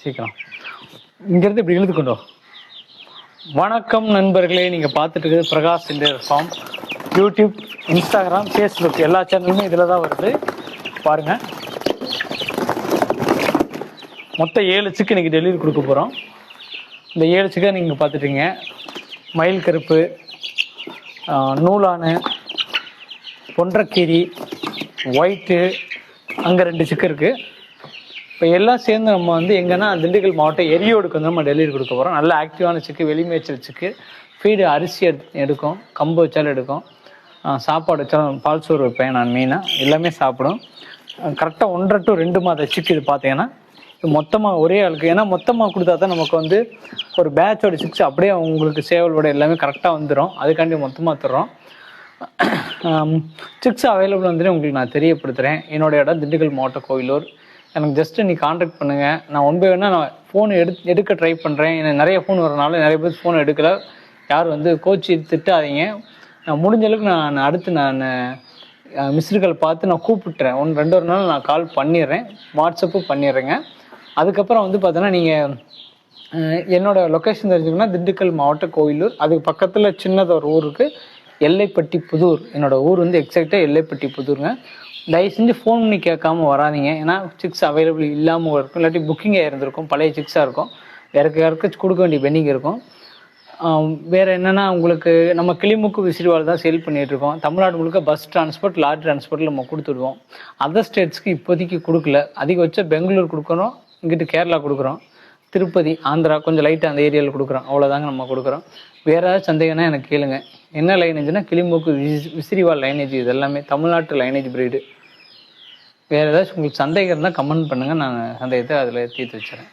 சீக்கிரம் இங்கேருந்து இப்படி இழுத்து கொண்டு வா. வணக்கம் நண்பர்களே, நீங்கள் பார்த்துட்டு இருக்குது பிரகாஷ் இந்தியர் ஃபார்ம். யூடியூப், இன்ஸ்டாகிராம், ஃபேஸ்புக் எல்லா சேனலுமே இதில் தான் வருது. பாருங்கள், மொத்தம் 7 சிக்கு இன்றைக்கி டெலிவரி கொடுக்க போகிறோம். இந்த 7 சிக்கை நீங்கள் பார்த்துட்டீங்க. மயில் கருப்பு, நூலானு, பொன்றக்கீரி, ஒயிட்டு, அங்கே 2 சிக்கு இருக்குது. இப்போ எல்லாம் சேர்ந்து நம்ம வந்து எங்கன்னா திண்டுக்கல் மாவட்டம் எரியோடுக்கு வந்து நம்ம டெலிவரி கொடுக்க போகிறோம். நல்ல ஆக்டிவான சிக்கு, வெளிமேய்ச்சல் சிக்கு. ஃபீடு அரிசி எடுக்கும், கம்பு வச்சாலும் எடுக்கும், சாப்பாடு வச்சாலும், பால் சோறு வைப்பேன் நான் மெயினாக. எல்லாமே சாப்பிடும். கரெக்டாக 1.5 to 2 மாத சிக்கு. இது பார்த்தீங்கன்னா இது மொத்தமாக ஒரே ஆளுக்கு, ஏன்னா மொத்தமாக கொடுத்தா தான் நமக்கு வந்து ஒரு பேட்சோட சிக்ஸ் அப்படியே உங்களுக்கு சேவலோட எல்லாமே கரெக்டாக வந்துடும். அதுக்காண்டி மொத்தமாக தர்றோம். சிக்ஸ் அவைலபிள் வந்து உங்களுக்கு நான் தெரியப்படுத்துகிறேன். என்னோடய இடம் திண்டுக்கல் மாவட்டம் கோயிலூர். எனக்கு ஜஸ்ட்டு நீ காண்டாக்ட் பண்ணுங்கள். நான் ஒன் பை ஒன்னாக நான் ஃபோன் எடுக்க ட்ரை பண்ணுறேன். எனக்கு நிறைய ஃபோன் வரனால நிறைய பேர் ஃபோன் எடுக்கலை. யாரும் வந்து கோச்சு திட்டாதீங்க. நான் முடிஞ்ச அளவுக்கு நான் அடுத்து நான் மிஸ்டு பார்த்து நான் கூப்பிட்டுறேன். 1-2 நாள் நான் கால் பண்ணிடுறேன், வாட்ஸ்அப்பு பண்ணிடுறேங்க. அதுக்கப்புறம் வந்து பார்த்தோன்னா நீங்கள் என்னோடய லொக்கேஷன் தெரிஞ்சுக்கணுன்னா திண்டுக்கல் மாவட்டம் கோயிலூர். அதுக்கு பக்கத்தில் சின்னதாக ஒரு ஊருக்கு எல்லைப்பட்டி புதூர். என்னோடய ஊர் வந்து எக்ஸாக்டாக எல்லைப்பட்டி புதூருங்க. தயவு செஞ்சு ஃபோன் பண்ணி கேட்காம வராதிங்க. ஏன்னா சிக்ஸ் அவைலபிள் இல்லாமல் இருக்கும், இல்லாட்டி புக்கிங்காக இருந்திருக்கும், பழைய சிக்ஸாக இருக்கும், யாருக்காச்சும் கொடுக்க வேண்டிய பெண்டிங் இருக்கும். வேறு என்னென்னா, உங்களுக்கு நம்ம கிளிமுக்கு விசிறிவால் தான் சேல் பண்ணிகிட்ருக்கோம். தமிழ்நாடு முழுக்க பஸ் டிரான்ஸ்போர்ட், லாரி டிரான்ஸ்போர்ட்டில் நம்ம கொடுத்துடுவோம். அதர் ஸ்டேட்ஸ்க்கு இப்போதைக்கு கொடுக்கல. அதிகபட்சம் பெங்களூர் கொடுக்குறோம், இங்கிட்டு கேரளா கொடுக்குறோம், திருப்பதி, ஆந்திரா, கொஞ்சம் லைட்டாக அந்த ஏரியாவில் கொடுக்குறோம். அவ்வளோதாங்க நம்ம கொடுக்குறோம். வேறு ஏதாவது சந்தேகம்னா எனக்கு கேளுங்க. என்ன லைனேஜ்னா கிளிமூக்கு விசிறிவால் லைனேஜ். இது எல்லாமே தமிழ்நாட்டு லைனேஜ் பிரீடு. வேறு ஏதாச்சும் உங்களுக்கு சந்தேகம் இருந்தால் கமெண்ட் பண்ணுங்கள், நான் சந்தேகத்தை அதில் தீர்த்து வச்சுறேன்.